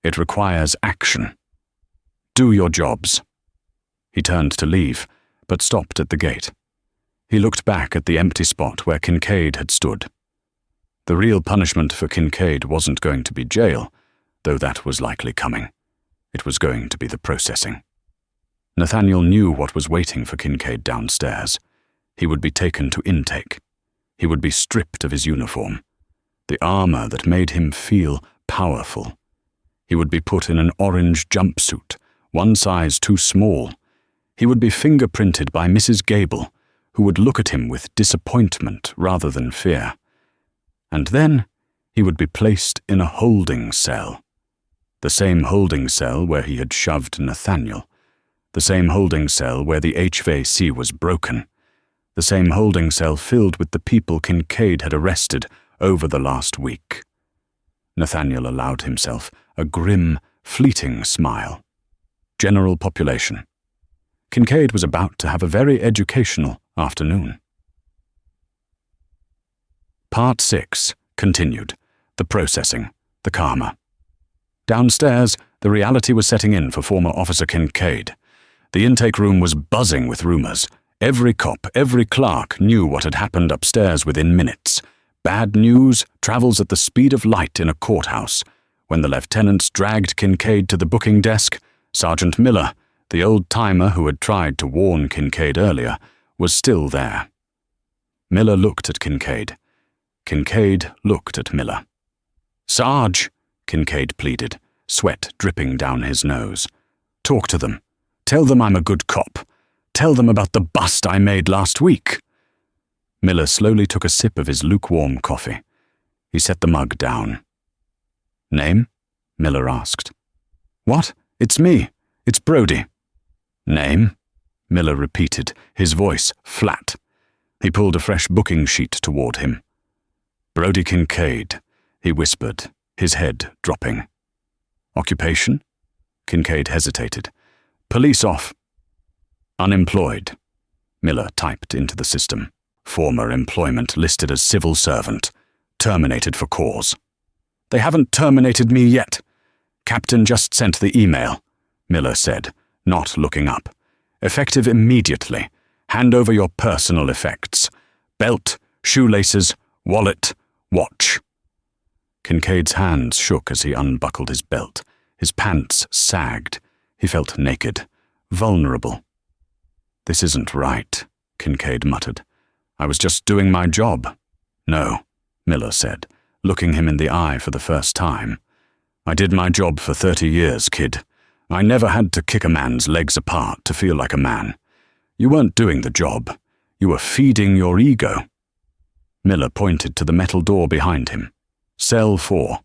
S1: It requires action. Do your jobs. He turned to leave, but stopped at the gate. He looked back at the empty spot where Kincaid had stood. The real punishment for Kincaid wasn't going to be jail, though that was likely coming. It was going to be the processing. Nathaniel knew what was waiting for Kincaid downstairs. He would be taken to intake. He would be stripped of his uniform, the armor that made him feel powerful. He would be put in an orange jumpsuit, one size too small. He would be fingerprinted by Mrs. Gable, who would look at him with disappointment rather than fear. And then he would be placed in a holding cell. The same holding cell where he had shoved Nathaniel. The same holding cell where the HVAC was broken. The same holding cell filled with the people Kincaid had arrested over the last week. Nathaniel allowed himself a grim, fleeting smile. General population. Kincaid was about to have a very educational afternoon. Part 6 continued. The processing, the karma. Downstairs, the reality was setting in for former Officer Kincaid. The intake room was buzzing with rumors. Every cop, every clerk knew what had happened upstairs within minutes. Bad news travels at the speed of light in a courthouse. When the lieutenants dragged Kincaid to the booking desk, Sergeant Miller, the old-timer who had tried to warn Kincaid earlier, was still there. Miller looked at Kincaid. Kincaid looked at Miller. "Sarge," Kincaid pleaded, sweat dripping down his nose. "Talk to them. Tell them I'm a good cop. Tell them about the bust I made last week." Miller slowly took a sip of his lukewarm coffee. He set the mug down. "Name?" Miller asked. "What? It's me. It's Brody." "Name?" Miller repeated, his voice flat. He pulled a fresh booking sheet toward him. "Brody Kincaid," he whispered, his head dropping. "Occupation?" Kincaid hesitated. "Police off." "Unemployed," Miller typed into the system. "Former employment listed as civil servant. Terminated for cause." "They haven't terminated me yet." "Captain just sent the email," Miller said, not looking up. "Effective immediately. Hand over your personal effects. Belt, shoelaces, wallet, watch." Kincaid's hands shook as he unbuckled his belt. His pants sagged. He felt naked, vulnerable. "This isn't right," Kincaid muttered. "I was just doing my job." "No," Miller said, looking him in the eye for the first time. "I did my job for 30 years, kid. I never had to kick a man's legs apart to feel like a man. You weren't doing the job. You were feeding your ego." Miller pointed to the metal door behind him. "Cell 4.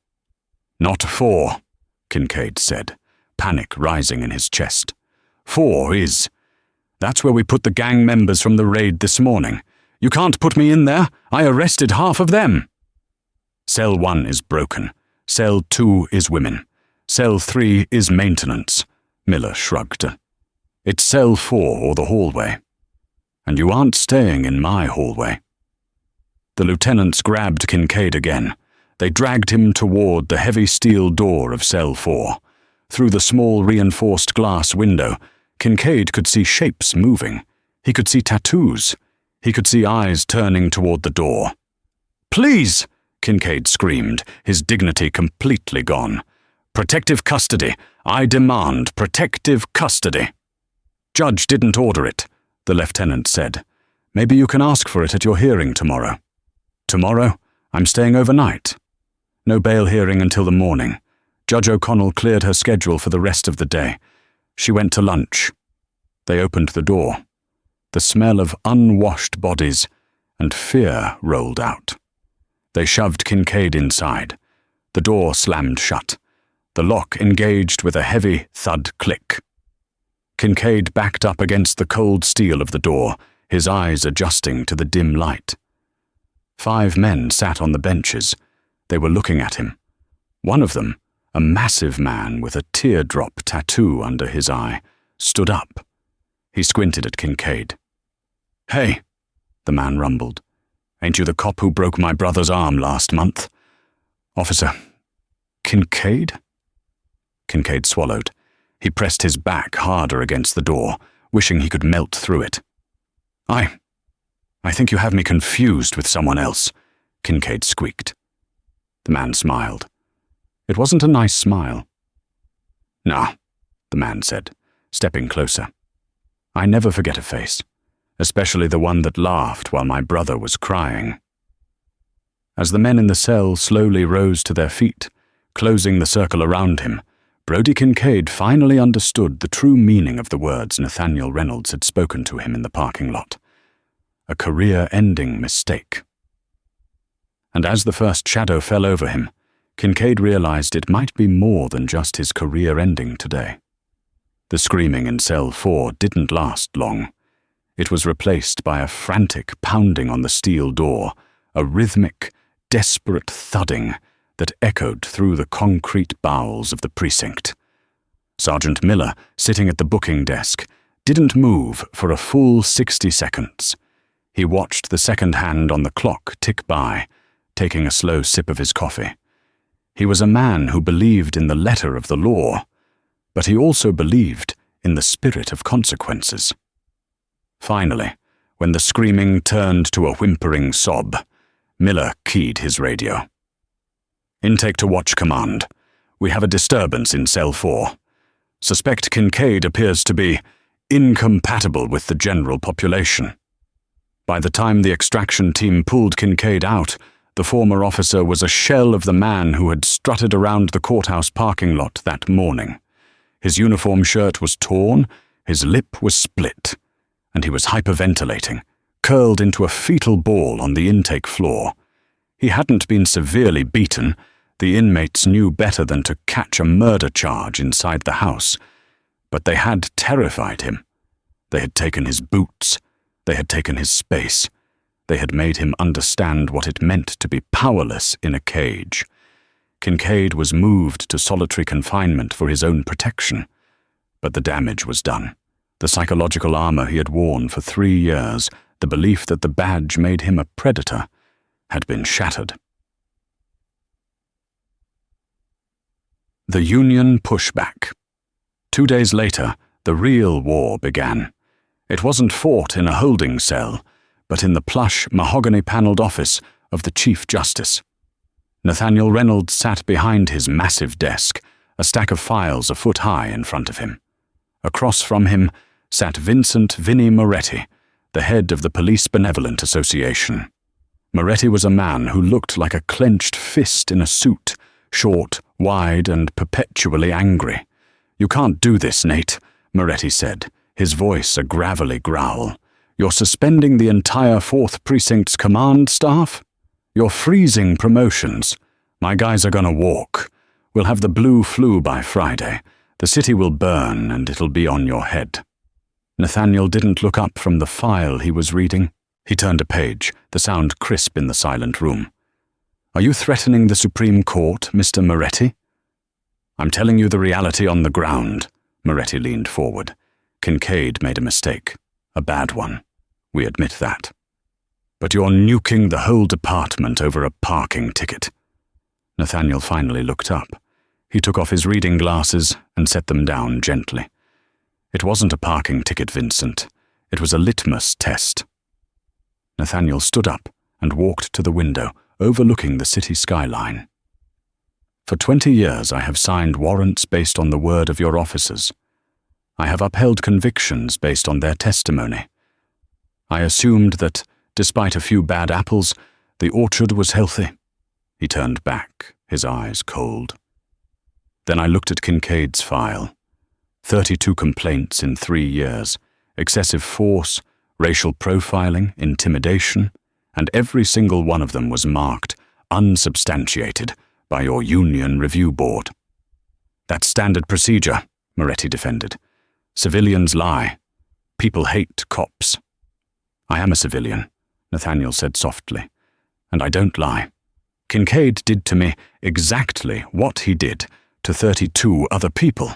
S1: "Not 4, Kincaid said, panic rising in his chest. 4 is. That's where we put the gang members from the raid this morning. You can't put me in there. I arrested half of them." "Cell 1 is broken. Cell 2 is women. Cell 3 is maintenance," Miller shrugged. "It's Cell 4 or the hallway. And you aren't staying in my hallway." The lieutenants grabbed Kincaid again. They dragged him toward the heavy steel door of Cell 4. Through the small reinforced glass window, Kincaid could see shapes moving. He could see tattoos. He could see eyes turning toward the door. "Please!" Kincaid screamed, his dignity completely gone. "Protective custody. I demand protective custody." "Judge didn't order it," the lieutenant said. "Maybe you can ask for it at your hearing tomorrow." "Tomorrow? I'm staying overnight." "No bail hearing until the morning. Judge O'Connell cleared her schedule for the rest of the day. She went to lunch." They opened the door. The smell of unwashed bodies and fear rolled out. They shoved Kincaid inside. The door slammed shut. The lock engaged with a heavy thud click. Kincaid backed up against the cold steel of the door, his eyes adjusting to the dim light. 5 men sat on the benches. They were looking at him. One of them, a massive man with a teardrop tattoo under his eye, stood up. He squinted at Kincaid. "Hey," the man rumbled. "Ain't you the cop who broke my brother's arm last month?" "Officer Kincaid?" Kincaid swallowed. He pressed his back harder against the door, wishing he could melt through it. I think you have me confused with someone else," Kincaid squeaked. The man smiled. It wasn't a nice smile. "No," the man said, stepping closer. "I never forget a face, especially the one that laughed while my brother was crying." As the men in the cell slowly rose to their feet, closing the circle around him, Brodie Kincaid finally understood the true meaning of the words Nathaniel Reynolds had spoken to him in the parking lot. A career-ending mistake. And as the first shadow fell over him, Kincaid realized it might be more than just his career ending today. The screaming in cell 4 didn't last long. It was replaced by a frantic pounding on the steel door, a rhythmic, desperate thudding that echoed through the concrete bowels of the precinct. Sergeant Miller, sitting at the booking desk, didn't move for a full 60 seconds. He watched the second hand on the clock tick by, taking a slow sip of his coffee. He was a man who believed in the letter of the law, but he also believed in the spirit of consequences. Finally, when the screaming turned to a whimpering sob, Miller keyed his radio. "Intake to watch command. We have a disturbance in cell 4. Suspect Kincaid appears to be incompatible with the general population." By the time the extraction team pulled Kincaid out, the former officer was a shell of the man who had strutted around the courthouse parking lot that morning. His uniform shirt was torn, his lip was split, and he was hyperventilating, curled into a fetal ball on the intake floor. He hadn't been severely beaten. The inmates knew better than to catch a murder charge inside the house, but they had terrified him. They had taken his boots. They had taken his space. They had made him understand what it meant to be powerless in a cage. Kincaid was moved to solitary confinement for his own protection. But the damage was done. The psychological armor he had worn for 3 years, the belief that the badge made him a predator, had been shattered. The Union pushback. 2 days later, the real war began. It wasn't fought in a holding cell, but in the plush, mahogany-paneled office of the Chief Justice. Nathaniel Reynolds sat behind his massive desk, a stack of files a foot high in front of him. Across from him sat Vincent "Vinnie" Moretti, the head of the Police Benevolent Association. Moretti was a man who looked like a clenched fist in a suit, short, wide, and perpetually angry. "You can't do this, Nate," Moretti said, his voice a gravelly growl. "You're suspending the entire 4th Precinct's command staff? You're freezing promotions. My guys are gonna walk. We'll have the blue flu by Friday. The city will burn, and it'll be on your head." Nathaniel didn't look up from the file he was reading. He turned a page, the sound crisp in the silent room. "Are you threatening the Supreme Court, Mr. Moretti?" "I'm telling you the reality on the ground." Moretti leaned forward. "Kincaid made a mistake. A bad one. We admit that. But you're nuking the whole department over a parking ticket." Nathaniel finally looked up. He took off his reading glasses and set them down gently. "It wasn't a parking ticket, Vincent. It was a litmus test." Nathaniel stood up and walked to the window, overlooking the city skyline. "For 20 years I have signed warrants based on the word of your officers. I have upheld convictions based on their testimony. I assumed that, despite a few bad apples, the orchard was healthy." He turned back, his eyes cold. Then I looked at Kincaid's file. 32 complaints in 3 years, excessive force, racial profiling, intimidation, and every single one of them was marked unsubstantiated, by your union review board. That's standard procedure, Moretti defended. Civilians lie. People hate cops. I am a civilian, Nathaniel said softly, and I don't lie. Kincaid did to me exactly what he did to 32 other people.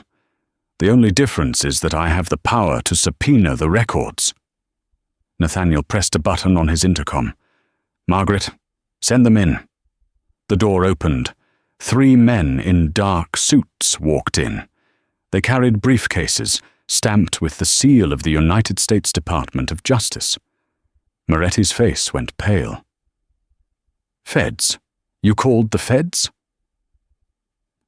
S1: The only difference is that I have the power to subpoena the records. Nathaniel pressed a button on his intercom. Margaret, send them in. The door opened. 3 men in dark suits walked in. They carried briefcases stamped with the seal of the United States Department of Justice. Moretti's face went pale. Feds? You called the feds?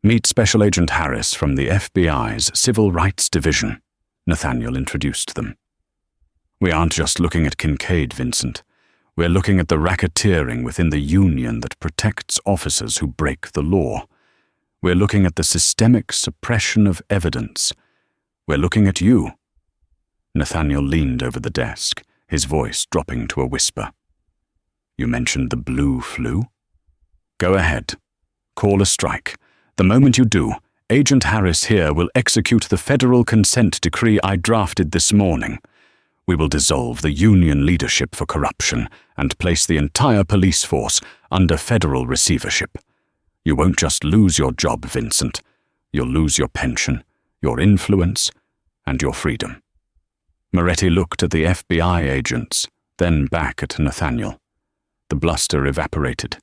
S1: Meet Special Agent Harris from the FBI's Civil Rights Division, Nathaniel introduced them. We aren't just looking at Kincaid, Vincent. We're looking at the racketeering within the union that protects officers who break the law. We're looking at the systemic suppression of evidence. We're looking at you. Nathaniel leaned over the desk, his voice dropping to a whisper. You mentioned the blue flu? Go ahead. Call a strike. The moment you do, Agent Harris here will execute the federal consent decree I drafted this morning. We will dissolve the union leadership for corruption and place the entire police force under federal receivership. You won't just lose your job, Vincent. You'll lose your pension, your influence, and your freedom. Moretti looked at the FBI agents, then back at Nathaniel. The bluster evaporated.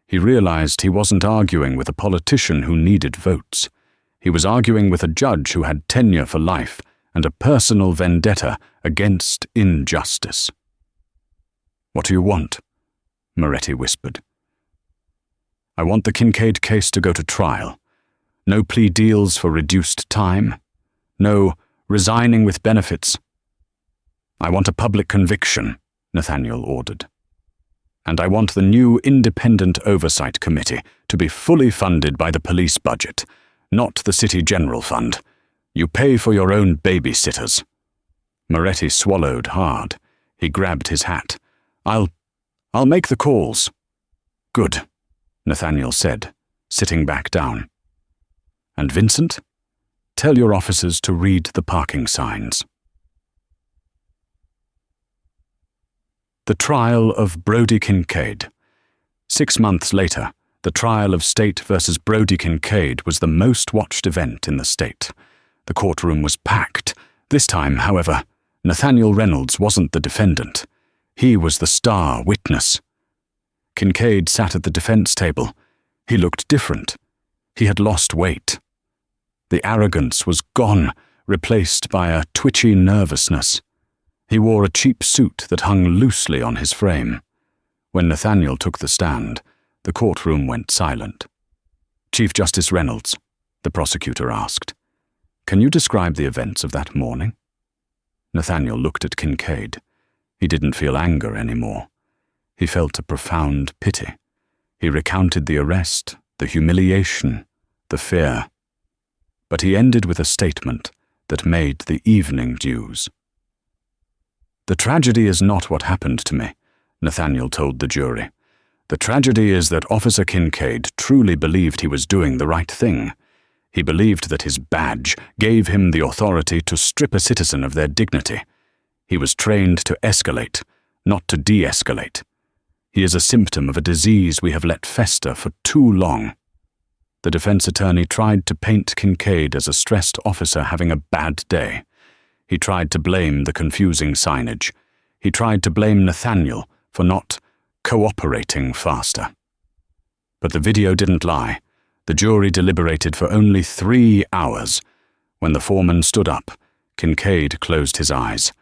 S1: He realized he wasn't arguing with a politician who needed votes. He was arguing with a judge who had tenure for life and a personal vendetta against injustice. What do you want? Moretti whispered. I want the Kincaid case to go to trial. No plea deals for reduced time. No resigning with benefits. I want a public conviction, Nathaniel ordered. And I want the new Independent Oversight Committee to be fully funded by the police budget, not the City General Fund. You pay for your own babysitters. Moretti swallowed hard. He grabbed his hat. I'll make the calls. Good, Nathaniel said, sitting back down. And Vincent, tell your officers to read the parking signs. The trial of Brody Kincaid. 6 months later, the trial of State versus Brody Kincaid was the most watched event in the state. The courtroom was packed. This time, however, Nathaniel Reynolds wasn't the defendant. He was the star witness. Kincaid sat at the defense table. He looked different. He had lost weight. The arrogance was gone, replaced by a twitchy nervousness. He wore a cheap suit that hung loosely on his frame. When Nathaniel took the stand, the courtroom went silent. Chief Justice Reynolds, the prosecutor asked, can you describe the events of that morning? Nathaniel looked at Kincaid. He didn't feel anger anymore. He felt a profound pity. He recounted the arrest, the humiliation, the fear. But he ended with a statement that made the evening dews. The tragedy is not what happened to me, Nathaniel told the jury. The tragedy is that Officer Kincaid truly believed he was doing the right thing. He believed that his badge gave him the authority to strip a citizen of their dignity. He was trained to escalate, not to de-escalate. He is a symptom of a disease we have let fester for too long. The defense attorney tried to paint Kincaid as a stressed officer having a bad day. He tried to blame the confusing signage. He tried to blame Nathaniel for not cooperating faster. But the video didn't lie. The jury deliberated for only 3 hours. When the foreman stood up, Kincaid closed his eyes.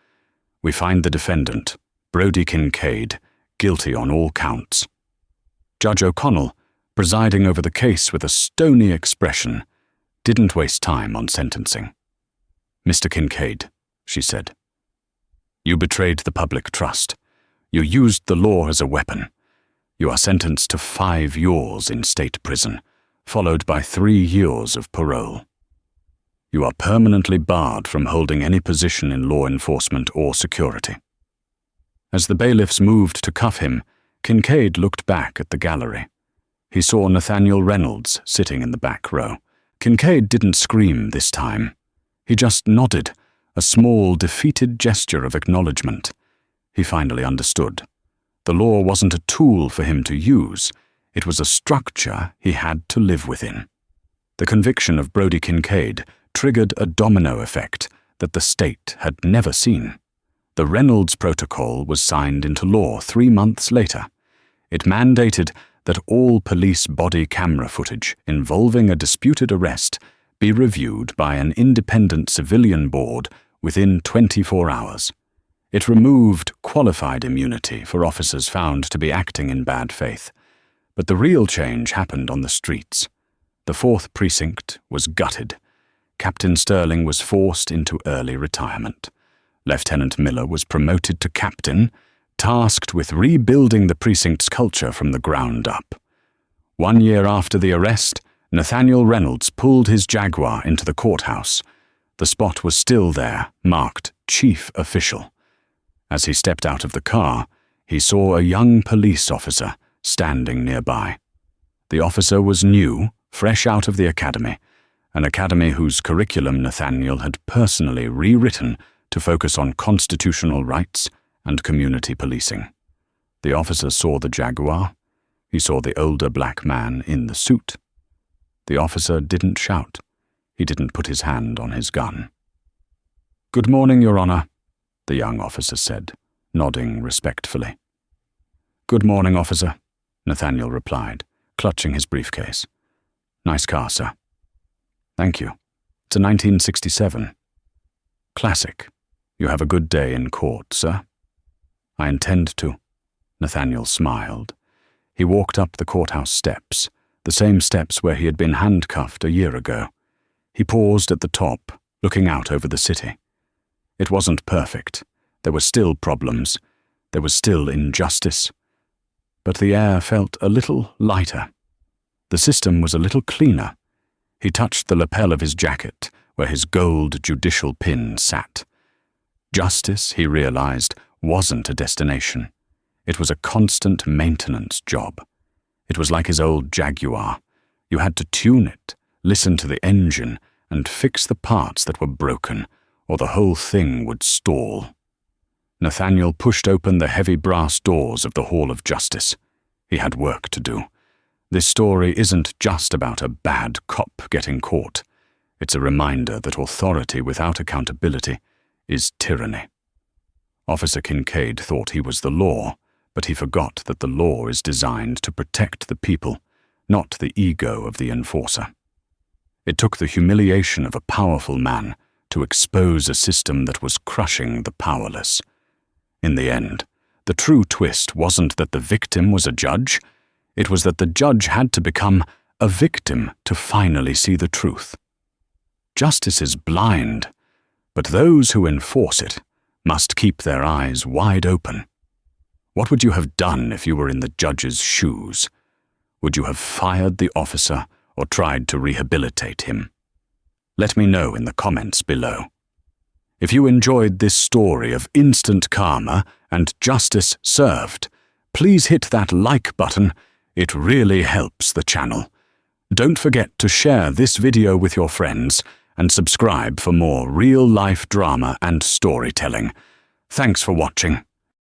S1: We find the defendant, Brody Kincaid, guilty on all counts. Judge O'Connell, presiding over the case with a stony expression, didn't waste time on sentencing. Mr. Kincaid, she said, you betrayed the public trust. You used the law as a weapon. You are sentenced to 5 years in state prison, followed by 3 years of parole. You are permanently barred from holding any position in law enforcement or security. As the bailiffs moved to cuff him, Kincaid looked back at the gallery. He saw Nathaniel Reynolds sitting in the back row. Kincaid didn't scream this time. He just nodded, a small, defeated gesture of acknowledgement. He finally understood. The law wasn't a tool for him to use. It was a structure he had to live within. The conviction of Brody Kincaid triggered a domino effect that the state had never seen. The Reynolds Protocol was signed into law 3 months later. It mandated that all police body camera footage involving a disputed arrest be reviewed by an independent civilian board within 24 hours. It removed qualified immunity for officers found to be acting in bad faith. But the real change happened on the streets. The 4th Precinct was gutted. Captain Sterling was forced into early retirement. Lieutenant Miller was promoted to captain, tasked with rebuilding the precinct's culture from the ground up. 1 year after the arrest, Nathaniel Reynolds pulled his Jaguar into the courthouse. The spot was still there, marked Chief Official. As he stepped out of the car, he saw a young police officer standing nearby. The officer was new, fresh out of the academy, an academy whose curriculum Nathaniel had personally rewritten to focus on constitutional rights and community policing. The officer saw the Jaguar. He saw the older black man in the suit. The officer didn't shout. He didn't put his hand on his gun. "Good morning, Your Honor," the young officer said, nodding respectfully. "Good morning, officer," Nathaniel replied, clutching his briefcase. "Nice car, sir." "Thank you. It's a 1967. Classic. You have a good day in court, sir." "I intend to." Nathaniel smiled. He walked up the courthouse steps, the same steps where he had been handcuffed a year ago. He paused at the top, looking out over the city. It wasn't perfect. There were still problems. There was still injustice. But the air felt a little lighter. The system was a little cleaner. He touched the lapel of his jacket, where his gold judicial pin sat. Justice, he realized, wasn't a destination. It was a constant maintenance job. It was like his old Jaguar. You had to tune it, listen to the engine, and fix the parts that were broken, or the whole thing would stall. Nathaniel pushed open the heavy brass doors of the Hall of Justice. He had work to do. This story isn't just about a bad cop getting caught. It's a reminder that authority without accountability is tyranny. Officer Kincaid thought he was the law, but he forgot that the law is designed to protect the people, not the ego of the enforcer. It took the humiliation of a powerful man to expose a system that was crushing the powerless. In the end, the true twist wasn't that the victim was a judge. It was that the judge had to become a victim to finally see the truth. Justice is blind, but those who enforce it must keep their eyes wide open. What would you have done if you were in the judge's shoes? Would you have fired the officer or tried to rehabilitate him? Let me know in the comments below. If you enjoyed this story of instant karma and justice served, please hit that like button. It really helps the channel. Don't forget to share this video with your friends and subscribe for more real-life drama and storytelling. Thanks for watching.